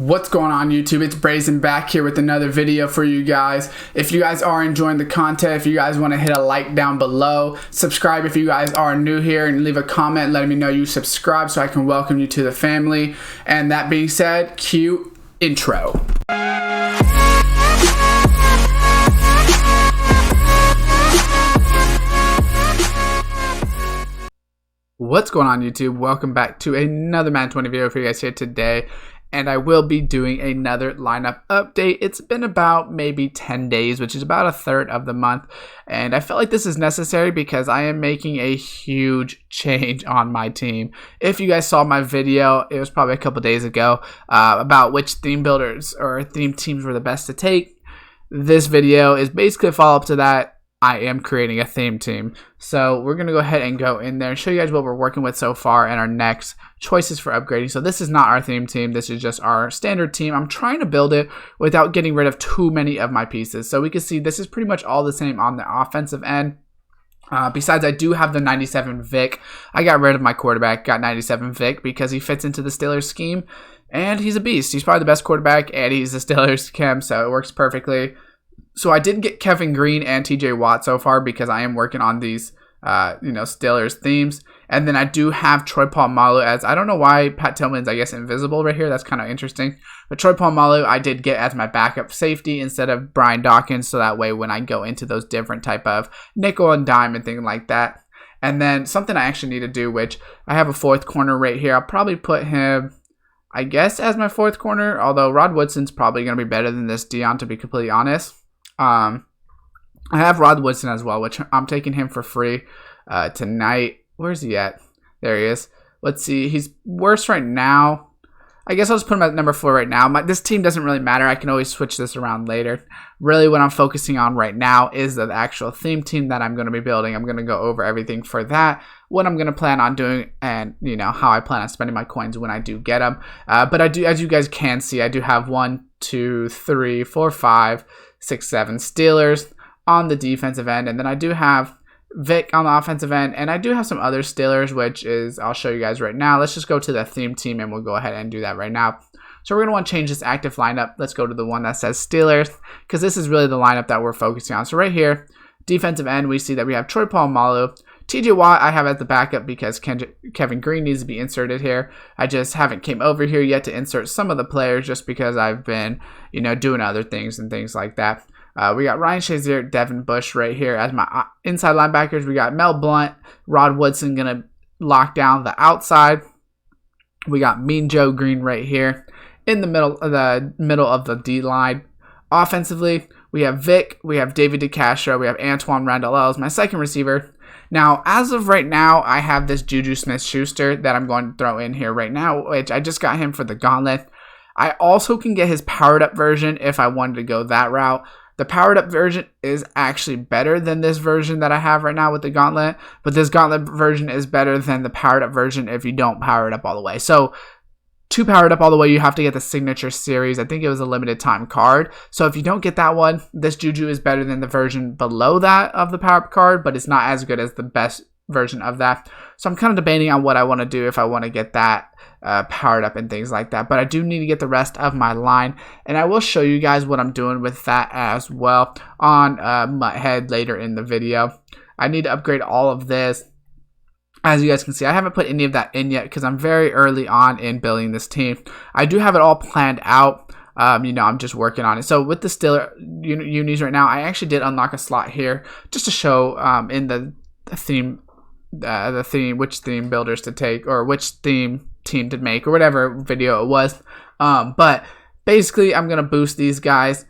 What's going on YouTube? It's Brayzon back here with another video for you guys. If you guys are enjoying the content, if you guys want to hit a like down below, subscribe if you guys are new here, and leave a comment letting me know you subscribe so I can welcome you to the family. And that being said, cue intro. What's going on YouTube? Welcome back to another Madden 20 video for you guys here today. And I will be doing another lineup update. It's been about maybe 10 days, which is about a third of the month. And I felt like this is necessary because I am making a huge change on my team. If you guys saw my video, it was probably a couple days ago, about which theme builders or theme teams were the best to take. This video is basically a follow-up to that. I am creating a theme team. So we're going to go ahead and go in there and show you guys what we're working with so far and our next choices for upgrading. So this is not our theme team. This is just our standard team. I'm trying to build it without getting rid of too many of my pieces. So we can see this is pretty much all the same on the offensive end. Besides, I do have the 97 Vic. I got rid of my quarterback, got 97 Vic because he fits into the Steelers scheme. And he's a beast. He's probably the best quarterback and he's the Steelers scheme, so it works perfectly. So I did get Kevin Green and TJ Watt so far because I am working on these, Steelers themes. And then I do have Troy Polamalu as, I don't know why Pat Tillman's, I guess, invisible right here. That's kind of interesting. But Troy Polamalu I did get as my backup safety instead of Brian Dawkins. So that way when I go into those different type of nickel and dime and things like that. And then something I actually need to do, which I have a fourth corner right here. I'll probably put him, I guess, as my fourth corner. Although Rod Woodson's probably going to be better than this Dion, to be completely honest. I have Rod Woodson as well, which I'm taking him for free tonight. Where's he at? There he is. Let's see. He's worse right now. I guess I'll just put him at number 4 right now. This team doesn't really matter. I can always switch this around later. Really, what I'm focusing on right now is the actual theme team that I'm going to be building. I'm going to go over everything for that, what I'm going to plan on doing, and how I plan on spending my coins when I do get them. But I do, as you guys can see, I do have 1, 2, 3, 4, 5, 6, 7 Steelers on the defensive end, and then I do have Vic on the offensive end, and I do have some other Steelers, which is, I'll show you guys right now. Let's just go to the theme team and we'll go ahead and do that right now. So we're going to want to change this active lineup. Let's go to the one that says Steelers, because this is really the lineup that we're focusing on. So right here, defensive end, we see that we have Troy Polamalu. TJ Watt I have as the backup because Kevin Green needs to be inserted here. I just haven't came over here yet to insert some of the players just because I've been, doing other things and things like that. We got Ryan Shazier, Devin Bush right here as my inside linebackers. We got Mel Blount, Rod Woodson going to lock down the outside. We got Mean Joe Green right here in the middle of the D line. Offensively, we have Vic, we have David DeCastro, we have Antoine Randall as my second receiver. Now, as of right now, I have this Juju Smith-Schuster that I'm going to throw in here right now, which I just got him for the gauntlet. I also can get his powered up version if I wanted to go that route. The powered up version is actually better than this version that I have right now with the gauntlet, but this gauntlet version is better than the powered up version if you don't power it up all the way. So to power it up all the way, you have to get the signature series. I think it was a limited time card. So if you don't get that one, this Juju is better than the version below that of the power up card, but it's not as good as the best version of that. So I'm kind of debating on what I want to do if I want to get that powered up and things like that. But I do need to get the rest of my line, and I will show you guys what I'm doing with that as well on Mutthead later in the video. I need to upgrade all of this. As you guys can see, I haven't put any of that in yet because I'm very early on in building this team. I do have it all planned out. I'm just working on it. So with the Steelers unis right now, I actually did unlock a slot here just to show in the theme, which theme builders to take or which theme team to make or whatever video it was. But basically, I'm gonna boost these guys.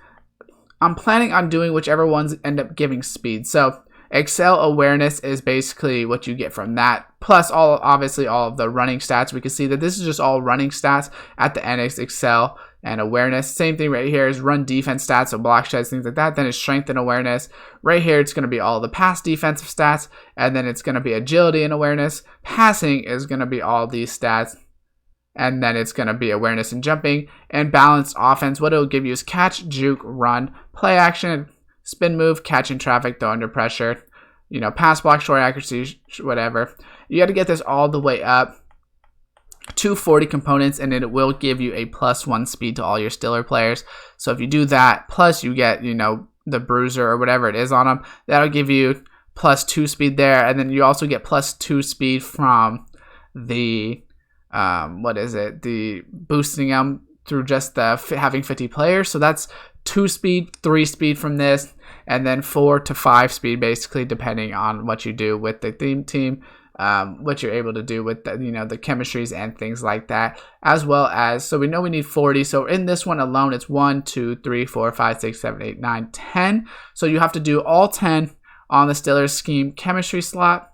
I'm planning on doing whichever ones end up giving speed. So Excel awareness is basically what you get from that. Plus obviously all of the running stats. We can see that this is just all running stats at the end. Excel and awareness. Same thing right here is run defense stats, so block sheds, things like that. Then it's strength and awareness. Right here it's going to be all the pass defensive stats, and then it's going to be agility and awareness. Passing is going to be all these stats. And then it's going to be awareness and jumping. And balanced offense, what it'll give you is catch, juke, run, play action, spin move, catch in traffic, throw under pressure, pass block, short accuracy, whatever. You got to get this all the way up. 240 components, and it will give you a +1 speed to all your Steeler players. So if you do that, plus you get, the bruiser or whatever it is on them, that'll give you +2 speed there. And then you also get +2 speed from the, the boosting them through just the having 50 players. So that's 2 speed, 3 speed from this, and then 4 to 5 speed, basically, depending on what you do with the theme team. What you're able to do with the, the chemistries and things like that, as well as, so we know we need 40. So in this one alone, it's 1, 2, 3, 4, 5, 6, 7, 8, 9, 10. So you have to do all 10 on the Steelers scheme chemistry slot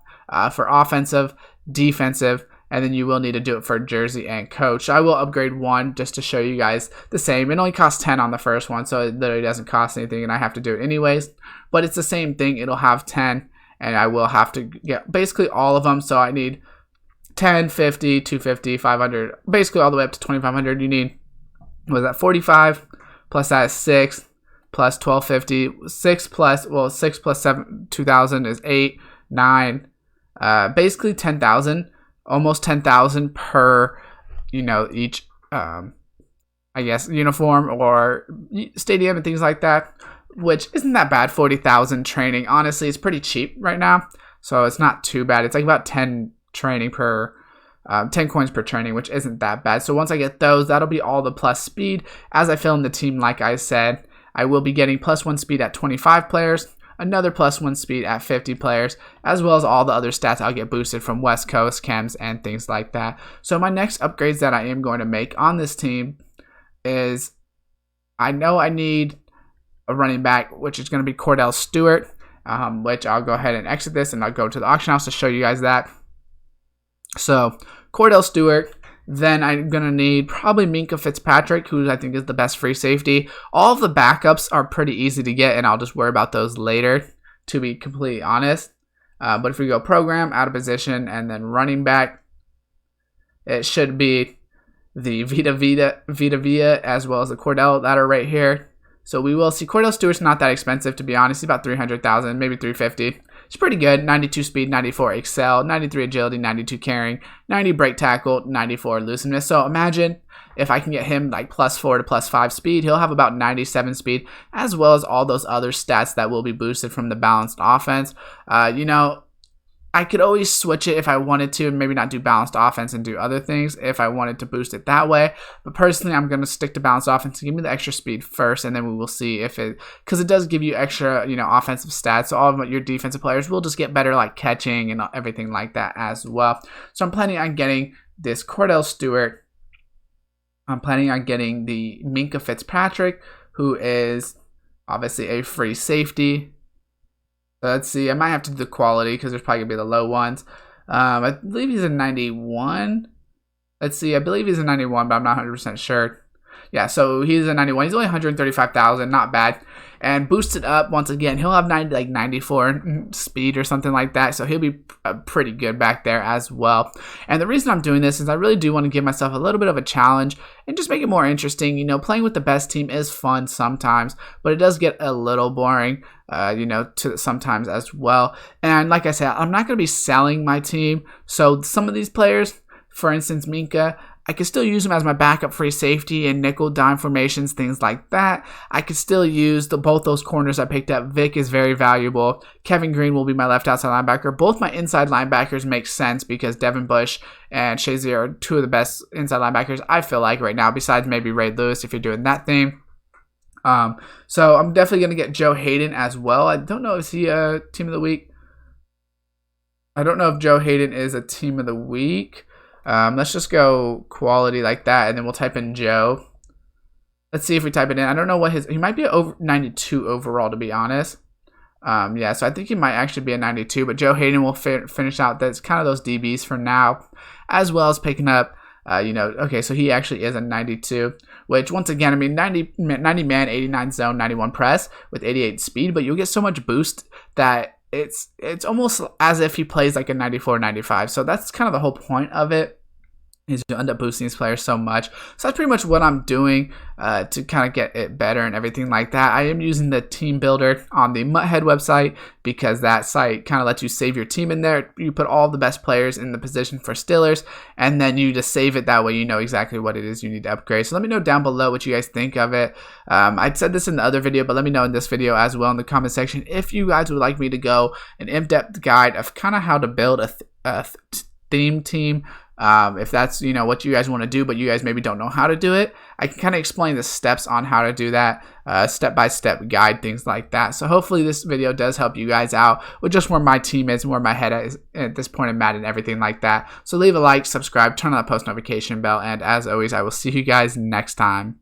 for offensive, defensive, and then you will need to do it for jersey and coach. I will upgrade one just to show you guys the same. It only costs 10 on the first one, so it literally doesn't cost anything, and I have to do it anyways. But it's the same thing. It'll have 10. And I will have to get basically all of them. So I need 10, 50, 250, 500, basically all the way up to 2,500. You need, 45? Plus that is 6, plus 1,250. 6 plus 7, 2,000 is 8, 9. Basically 10,000, almost 10,000 per, each, uniform or stadium and things like that. Which isn't that bad. 40,000 training. Honestly, it's pretty cheap right now, so it's not too bad. It's like about 10 training per 10 coins per training, which isn't that bad. So once I get those, that'll be all the plus speed. As I fill in the team, like I said, I will be getting +1 speed at 25 players, another +1 speed at 50 players, as well as all the other stats I'll get boosted from West Coast, chems, and things like that. So my next upgrades that I am going to make on this team is, I know I need a running back, which is going to be Cordell Stewart, which I'll go ahead and exit this and I'll go to the auction house to show you guys that. So Cordell Stewart, then I'm going to need probably Minkah Fitzpatrick, who I think is the best free safety. All of the backups are pretty easy to get, and I'll just worry about those later, to be completely honest. But if we go program, out of position, and then running back, it should be the Vita Vea, as well as the Cordell that are right here. So we will see. Cordell Stewart's not that expensive, to be honest. He's about 300,000, maybe 350. It's pretty good. 92 speed, 94 excel, 93 agility, 92 carrying, 90 break tackle, 94 elusiveness. So imagine if I can get him like +4 to +5 speed, he'll have about 97 speed, as well as all those other stats that will be boosted from the balanced offense. I could always switch it if I wanted to, and maybe not do balanced offense and do other things if I wanted to boost it that way. But personally, I'm going to stick to balanced offense and give me the extra speed first, and then we will see if it, because it does give you extra, offensive stats. So all of your defensive players will just get better, like catching and everything like that as well. So I'm planning on getting this Cordell Stewart. I'm planning on getting the Minkah Fitzpatrick, who is obviously a free safety. Let's see. I might have to do the quality because there's probably going to be the low ones. I believe he's a 91. Let's see. I believe he's a 91, but I'm not 100% sure. Yeah, so he's a 91. He's only 135,000. Not bad. And boosted up, once again, he'll have 94 speed or something like that. So he'll be pretty good back there as well. And the reason I'm doing this is I really do want to give myself a little bit of a challenge and just make it more interesting. Playing with the best team is fun sometimes, but it does get a little boring, to sometimes as well. And like I said, I'm not going to be selling my team. So some of these players, for instance, Minkah, I could still use him as my backup free safety and nickel dime formations, things like that. I could still use both those corners I picked up. Vic is very valuable. Kevin Green will be my left outside linebacker. Both my inside linebackers make sense because Devin Bush and Shazier are two of the best inside linebackers I feel like right now, besides maybe Ray Lewis if you're doing that thing. So I'm definitely going to get Joe Hayden as well. I don't know if he a team of the week. I don't know if Joe Hayden is a team of the week. Let's just go quality like that, and then we'll type in Joe. Let's see if we type it in. I don't know what he might be over 92 overall, to be honest. Yeah, so I think he might actually be a 92, but Joe Hayden will finish out that's kind of those DBs for now, as well as picking up, okay, so he actually is a 92, which once again, 90 man, 89 zone, 91 press with 88 speed, but you'll get so much boost that it's almost as if he plays like a 94, 95. So that's kind of the whole point of it. is you end up boosting these players so much. So that's pretty much what I'm doing to kind of get it better and everything like that. I am using the team builder on the Mutthead website because that site kind of lets you save your team in there. You put all the best players in the position for Steelers, and then you just save it. That way you know exactly what it is you need to upgrade. So let me know down below what you guys think of it. I said this in the other video, but let me know in this video as well in the comment section if you guys would like me to go an in-depth guide of kind of how to build a theme team. If that's what you guys want to do, but you guys maybe don't know how to do it, I can kind of explain the steps on how to do that, step-by-step guide, things like that. So hopefully this video does help you guys out with just where my team is and where my head is at this point in Madden and everything like that. So leave a like, subscribe, turn on the post notification bell, and as always, I will see you guys next time.